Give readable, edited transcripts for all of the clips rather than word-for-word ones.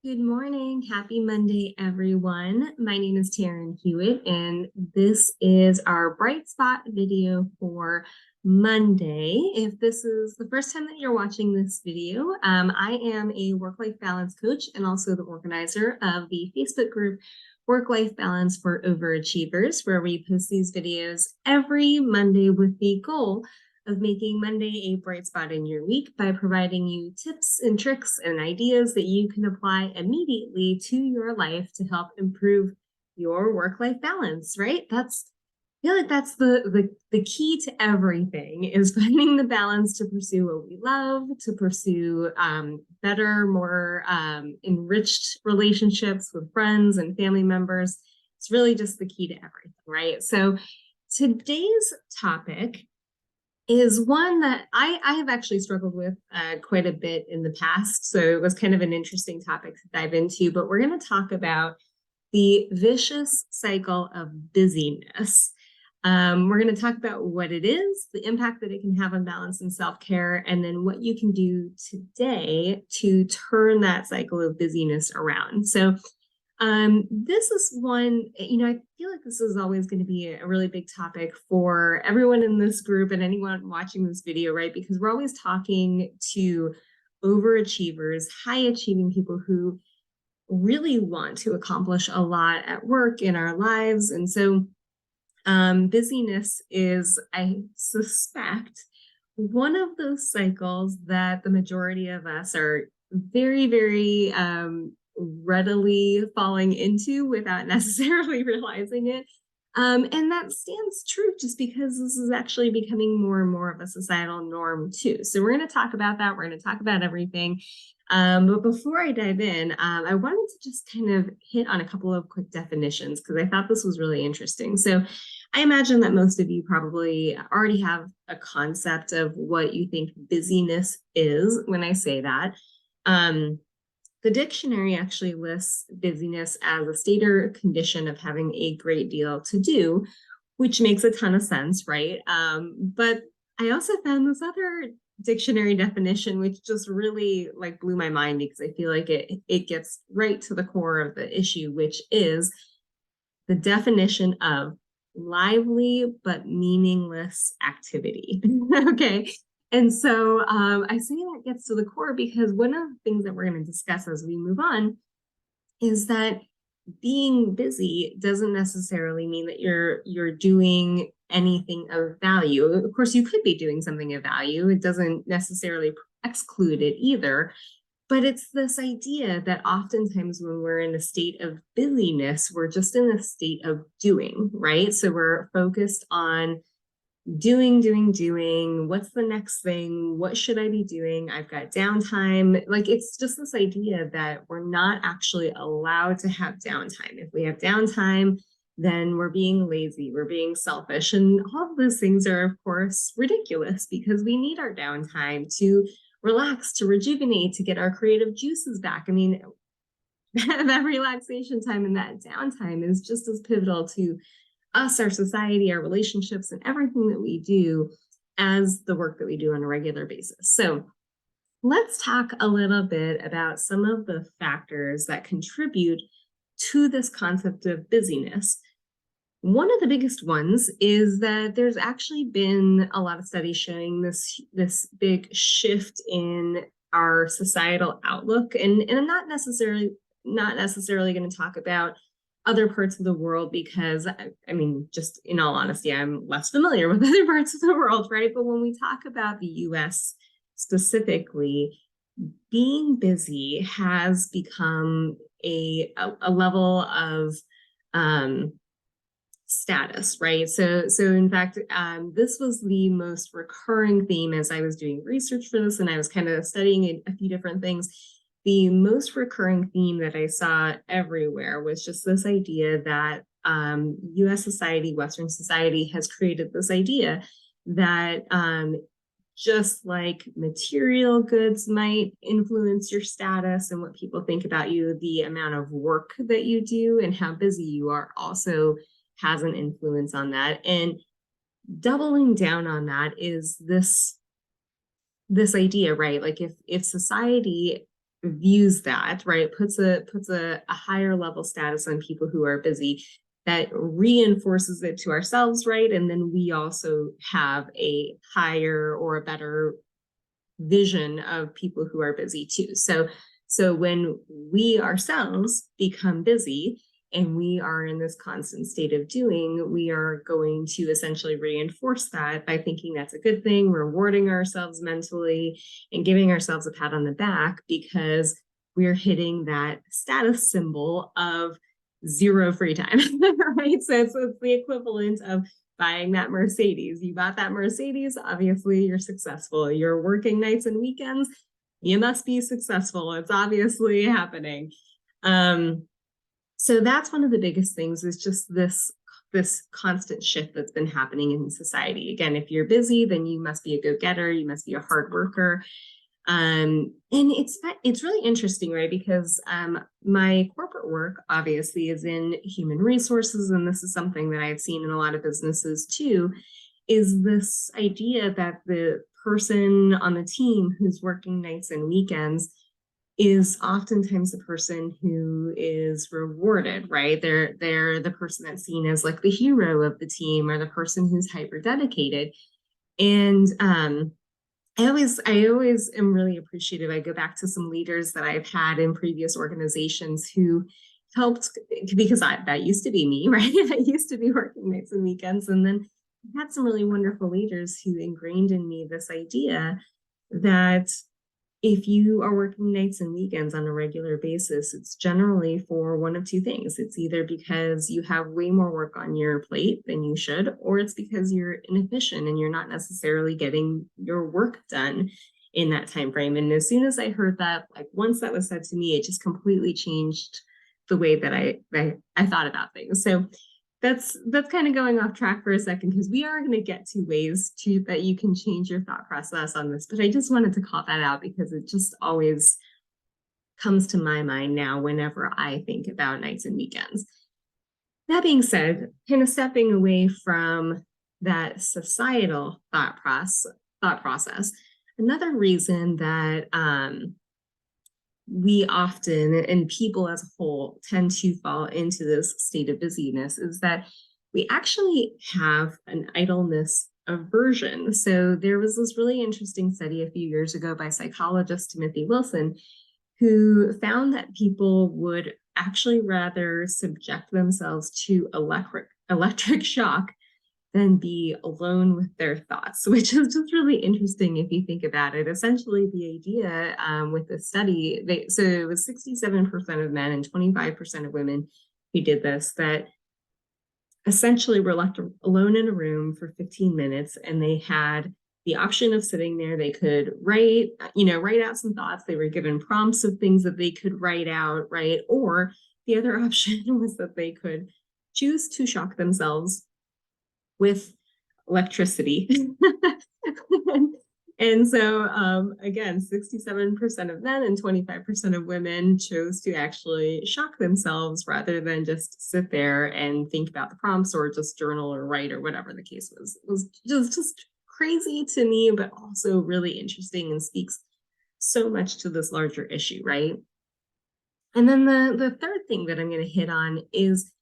Good morning. Happy Monday, everyone. My name is Taryn Hewitt, and this is our Bright Spot video for Monday. If this is the first time that you're watching this video, I am a work-life balance coach and also the organizer of the Facebook group Work-Life Balance for Overachievers, where we post these videos every Monday with the goal of making Monday a bright spot in your week by providing you tips and tricks and ideas that you can apply immediately to your life to help improve your work-life balance, right? I feel like that's the key to everything is finding the balance to pursue what we love, to pursue better, more enriched relationships with friends and family members. It's really just the key to everything, right? So today's topic is one that I have actually struggled with quite a bit in the past. So it was kind of an interesting topic to dive into, but we're going to talk about the vicious cycle of busyness. We're going to talk about what it is, the impact that it can have on balance and self-care, and then what you can do today to turn that cycle of busyness around. So this is one, I feel like this is always going to be a really big topic for everyone in this group and anyone watching this video, right? Because we're always talking to overachievers, high achieving people who really want to accomplish a lot at work in our lives. And so busyness is, I suspect, one of those cycles that the majority of us are very, very readily falling into without necessarily realizing it. And that stands true just because this is actually becoming more and more of a societal norm too. So we're going to talk about that. We're going to talk about everything. But before I dive in, I wanted to just kind of hit on a couple of quick definitions because I thought this was really interesting. So I imagine that most of you probably already have a concept of what you think busyness is when I say that. The dictionary actually lists busyness as a state or condition of having a great deal to do, which makes a ton of sense, right? But I also found this other dictionary definition, which just really blew my mind because I feel like it gets right to the core of the issue, which is the definition of lively but meaningless activity. Okay. And so I say that gets to the core because one of the things that we're going to discuss as we move on is that being busy doesn't necessarily mean that you're doing anything of value. Of course, you could be doing something of value. It doesn't necessarily exclude it either. But it's this idea that oftentimes when we're in a state of busyness, we're just in a state of doing, right? So we're focused on doing. What's the next thing? What should I be doing? I've got downtime. It's just this idea that we're not actually allowed to have downtime. If we have downtime, then we're being lazy, we're being selfish. And all of those things are, of course, ridiculous because we need our downtime to relax, to rejuvenate, to get our creative juices back. I mean, that relaxation time and that downtime is just as pivotal to us, our society, our relationships, and everything that we do as the work that we do on a regular basis. So let's talk a little bit about some of the factors that contribute to this concept of busyness. One of the biggest ones is that there's actually been a lot of studies showing this big shift in our societal outlook. And I'm not necessarily going to talk about other parts of the world because, I mean, just in all honesty, I'm less familiar with other parts of the world, right? But when we talk about the US specifically, being busy has become a level of status, right? So in fact, this was the most recurring theme as I was doing research for this, and I was kind of studying a few different things. The most recurring theme that I saw everywhere was just this idea that US society, Western society, has created this idea that just like material goods might influence your status and what people think about you, the amount of work that you do and how busy you are also has an influence on that. And doubling down on that is this idea, right? Like if society views that, right, puts a higher level status on people who are busy, that reinforces it to ourselves, right? And then we also have a higher or a better vision of people who are busy too. So when we ourselves become busy and we are in this constant state of doing, we are going to essentially reinforce that by thinking that's a good thing, rewarding ourselves mentally and giving ourselves a pat on the back because we're hitting that status symbol of zero free time, right? So it's the equivalent of buying that Mercedes. You bought that Mercedes, obviously you're successful. You're working nights and weekends, you must be successful. It's obviously happening. So that's one of the biggest things, is just this constant shift that's been happening in society. Again, if you're busy, then you must be a go-getter, you must be a hard worker. And it's really interesting, right? Because my corporate work obviously is in human resources, and this is something that I've seen in a lot of businesses too, is this idea that the person on the team who's working nights and weekends is oftentimes the person who is rewarded, right? They're the person that's seen as like the hero of the team, or the person who's hyper dedicated. And I always am really appreciative. I go back to some leaders that I've had in previous organizations who helped, because that used to be me, right? I used to be working nights and weekends. And then I had some really wonderful leaders who ingrained in me this idea that if you are working nights and weekends on a regular basis, it's generally for one of two things. It's either because you have way more work on your plate than you should, or it's because you're inefficient and you're not necessarily getting your work done in that time frame. And as soon as I heard that, like once that was said to me, it just completely changed the way that I thought about things. So that's kind of going off track for a second, because we are going to get to ways to that you can change your thought process on this, but I just wanted to call that out because it just always comes to my mind now whenever I think about nights and weekends. That being said, kind of stepping away from that societal thought process, another reason that we often, and people as a whole, tend to fall into this state of busyness is that we actually have an idleness aversion. So there was this really interesting study a few years ago by psychologist Timothy Wilson, who found that people would actually rather subject themselves to electric shock than be alone with their thoughts, which is just really interesting if you think about it. Essentially, the idea with the study, so it was 67% of men and 25% of women who did this, that essentially were left alone in a room for 15 minutes, and they had the option of sitting there. They could write out some thoughts. They were given prompts of things that they could write out, right? Or the other option was that they could choose to shock themselves with electricity. And so, again, 67% of men and 25% of women chose to actually shock themselves rather than just sit there and think about the prompts or just journal or write or whatever the case was. It was just crazy to me, but also really interesting and speaks so much to this larger issue, right? And then the third thing that I'm going to hit on is,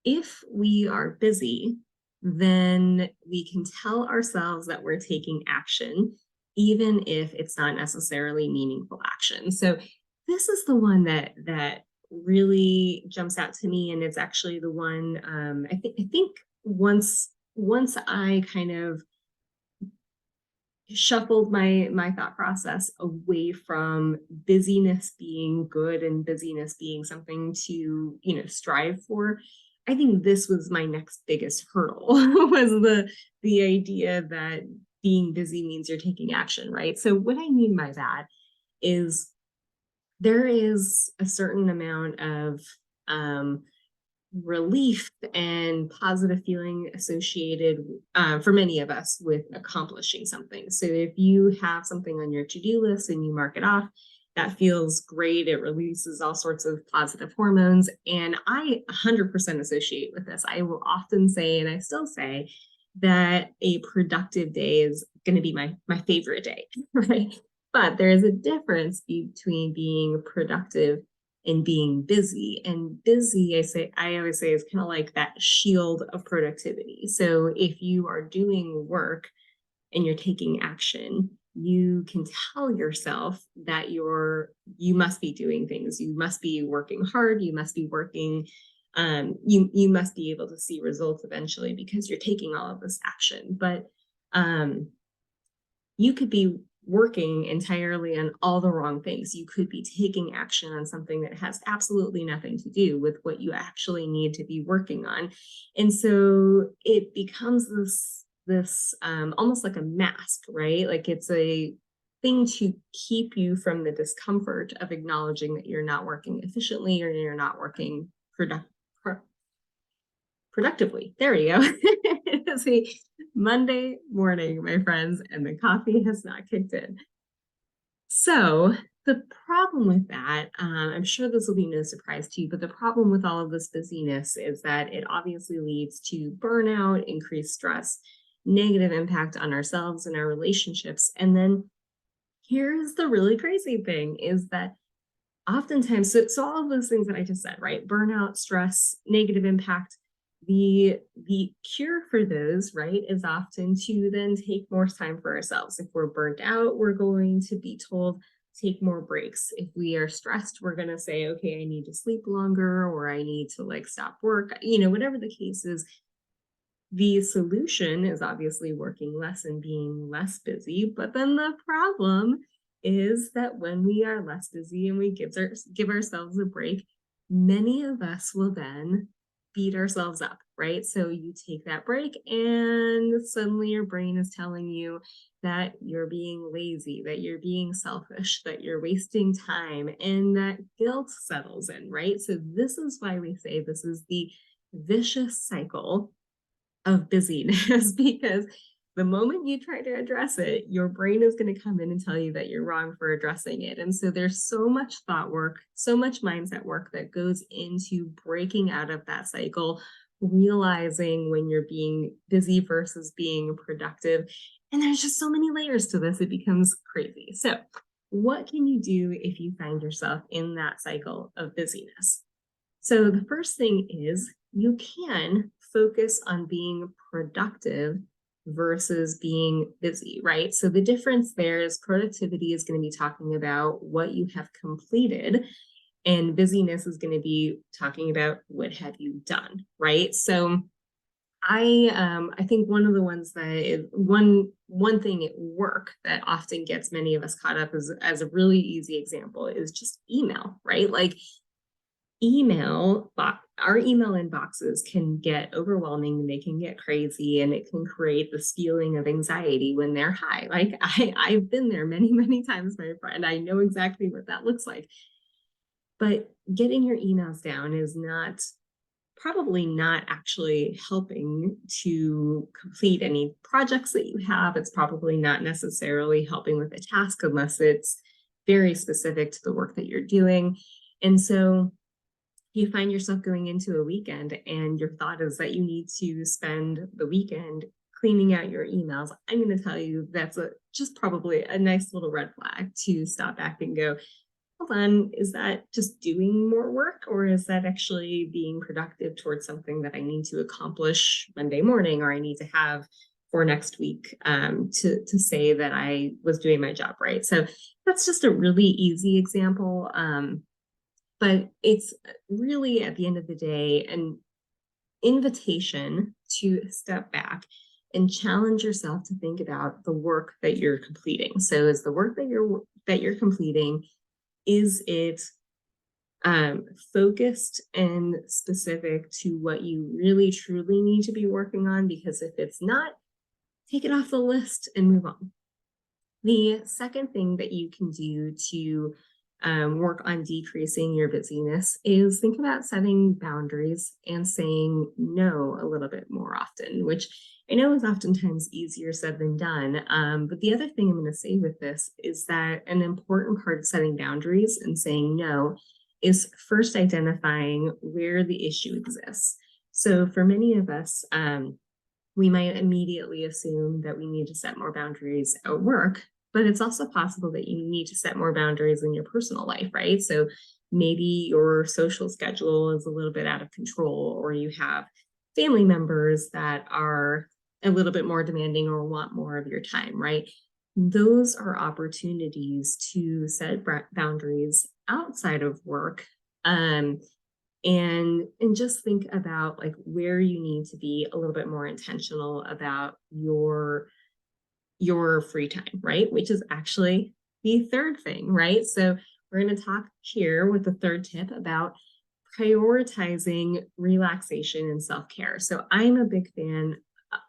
if we are busy, then we can tell ourselves that we're taking action, even if it's not necessarily meaningful action. So this is the one that really jumps out to me, and it's actually the one I think once I kind of shuffled my thought process away from busyness being good and busyness being something to strive for. I think this was my next biggest hurdle was the idea that being busy means you're taking action, right? So what I mean by that is there is a certain amount of relief and positive feeling associated for many of us with accomplishing something. So if you have something on your to-do list and you mark it off, that feels great. It releases all sorts of positive hormones. And I 100% associate with this. I will often say, and I still say, that a productive day is going to be my favorite day, right? But there is a difference between being productive and being busy. And busy, I always say, is kind of like that shield of productivity. So if you are doing work and you're taking action, you can tell yourself that you must be doing things. You must be working hard. You must be working. You must be able to see results eventually because you're taking all of this action. But you could be working entirely on all the wrong things. You could be taking action on something that has absolutely nothing to do with what you actually need to be working on. And so it becomes this almost like a mask, right? Like it's a thing to keep you from the discomfort of acknowledging that you're not working efficiently or you're not working productively. There we go. It's a Monday morning, my friends, and the coffee has not kicked in. So the problem with that, I'm sure this will be no surprise to you, but the problem with all of this busyness is that it obviously leads to burnout, increased stress, negative impact on ourselves and our relationships. And then here's the really crazy thing is that oftentimes, so all of those things that I just said, right? Burnout, stress, negative impact, the cure for those, right, is often to then take more time for ourselves. If we're burnt out, we're going to be told take more breaks. If we are stressed, we're going to say, okay, I need to sleep longer, or I need to like stop work, whatever the case is. The solution is obviously working less and being less busy, but then the problem is that when we are less busy and we give ourselves a break, many of us will then beat ourselves up, right? So you take that break and suddenly your brain is telling you that you're being lazy, that you're being selfish, that you're wasting time, and that guilt settles in, right? So this is why we say this is the vicious cycle of busyness because the moment you try to address it, your brain is going to come in and tell you that you're wrong for addressing it. And so there's so much thought work, so much mindset work that goes into breaking out of that cycle, realizing when you're being busy versus being productive. And there's just so many layers to this, it becomes crazy. So what can you do if you find yourself in that cycle of busyness? So the first thing is you can focus on being productive versus being busy, right? So the difference there is productivity is going to be talking about what you have completed, and busyness is going to be talking about what have you done, right? So I think one of the ones that is one thing at work that often gets many of us caught up as a really easy example is just email, right? Like our email inboxes can get overwhelming, they can get crazy, and it can create this feeling of anxiety when they're high. Like I've been there many times, my friend. I know exactly what that looks like. But getting your emails down is probably not actually helping to complete any projects that you have. It's probably not necessarily helping with a task unless it's very specific to the work that you're doing. And so you find yourself going into a weekend and your thought is that you need to spend the weekend cleaning out your emails. I'm going to tell you that's just probably a nice little red flag to stop back and go, hold on, is that just doing more work, or is that actually being productive towards something that I need to accomplish Monday morning, or I need to have for next week to say that I was doing my job right? So that's just a really easy example. But it's really, at the end of the day, an invitation to step back and challenge yourself to think about the work that you're completing. So is the work that you're completing, is it focused and specific to what you really truly need to be working on? Because if it's not, take it off the list and move on. The second thing that you can do to work on decreasing your busyness is think about setting boundaries and saying no a little bit more often, which I know is oftentimes easier said than done. But the other thing I'm going to say with this is that an important part of setting boundaries and saying no is first identifying where the issue exists. So for many of us, we might immediately assume that we need to set more boundaries at work. but it's also possible that you need to set more boundaries in your personal life, right? So maybe your social schedule is a little bit out of control, or you have family members that are a little bit more demanding or want more of your time, right? Those are opportunities to set boundaries outside of work, and just think about like where you need to be a little bit more intentional about your free time, right? Which is actually the third thing, right? So we're going to talk here with the third tip about prioritizing relaxation and self-care. So I'm a big fan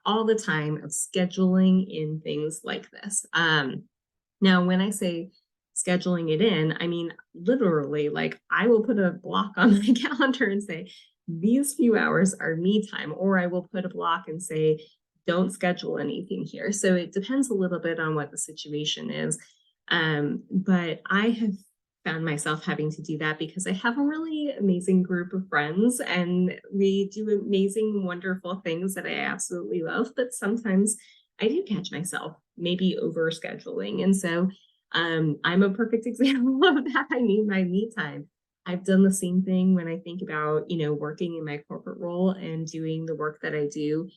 all the time of scheduling in things like this. Now, when I say scheduling it in, I mean literally, like I will put a block on my calendar and say, these few hours are me time, or I will put a block and say, don't schedule anything here. So it depends a little bit on what the situation is. But I have found myself having to do that because I have a really amazing group of friends and we do amazing, wonderful things that I absolutely love. But sometimes I do catch myself maybe over scheduling. And so I'm a perfect example of that. I need my me time. I've done the same thing when I think about, working in my corporate role and doing the work that I do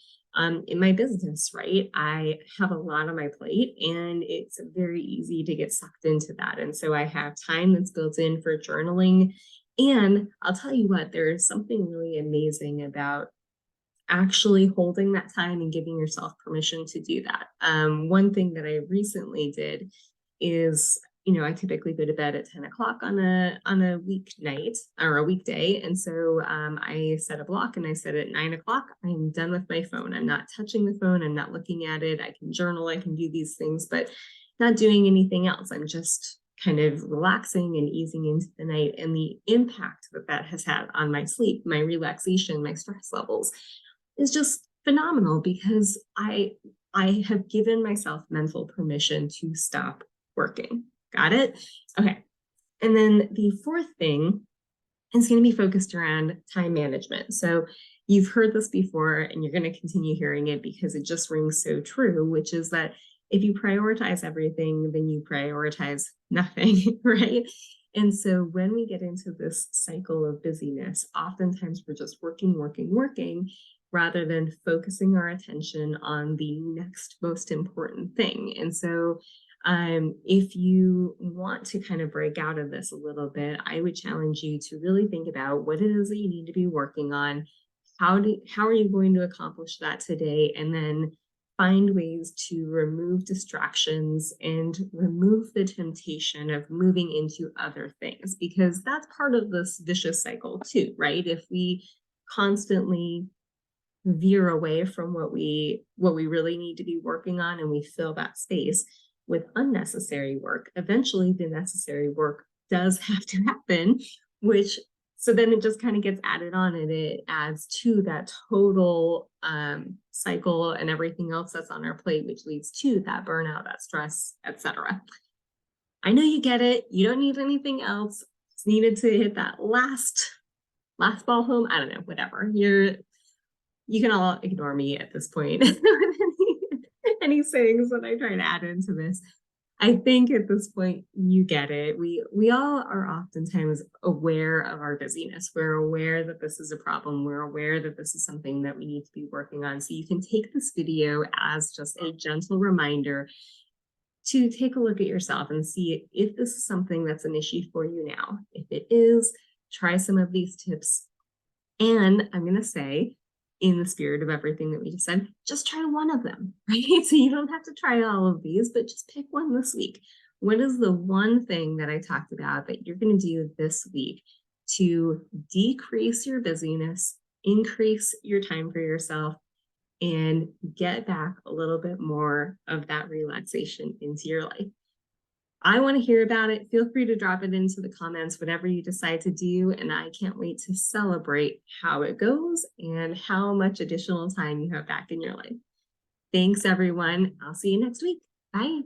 in my business, right? I have a lot on my plate and it's very easy to get sucked into that. And so I have time that's built in for journaling. And I'll tell you what, there's something really amazing about actually holding that time and giving yourself permission to do that. One thing that I recently did is, I typically go to bed at 10 o'clock on a weeknight or a weekday. And so I set a block and I said at 9 o'clock, I'm done with my phone. I'm not touching the phone. I'm not looking at it. I can journal, I can do these things, but not doing anything else. I'm just kind of relaxing and easing into the night, and the impact that that has had on my sleep, my relaxation, my stress levels is just phenomenal because I have given myself mental permission to stop working. Got it? Okay. And then the fourth thing is going to be focused around time management. So you've heard this before and you're going to continue hearing it because it just rings so true, which is that if you prioritize everything, then you prioritize nothing, right? And so when we get into this cycle of busyness, oftentimes we're just working, rather than focusing our attention on the next most important thing. And so if you want to kind of break out of this a little bit, I would challenge you to really think about what it is that you need to be working on. How are you going to accomplish that today? And then find ways to remove distractions and remove the temptation of moving into other things, because that's part of this vicious cycle too, right? If we constantly veer away from what we really need to be working on and we fill that space with unnecessary work, eventually the necessary work does have to happen, which so then it just kind of gets added on and it adds to that total cycle and everything else that's on our plate, which leads to that burnout, that stress, etc. I know you get it. You don't need anything else. It's needed to hit that last ball home. I don't know, whatever. You can all ignore me at this point. Any sayings that I try to add into this. I think at this point you get it. We all are oftentimes aware of our busyness. We're aware that this is a problem. We're aware that this is something that we need to be working on. So you can take this video as just a gentle reminder to take a look at yourself and see if this is something that's an issue for you now. If it is, try some of these tips. And I'm going to say, in the spirit of everything that we just said, just try one of them, right? So you don't have to try all of these, but just pick one this week. What is the one thing that I talked about that you're going to do this week to decrease your busyness, increase your time for yourself, and get back a little bit more of that relaxation into your life? I want to hear about it. Feel free to drop it into the comments, whatever you decide to do. And I can't wait to celebrate how it goes and how much additional time you have back in your life. Thanks, everyone. I'll see you next week. Bye.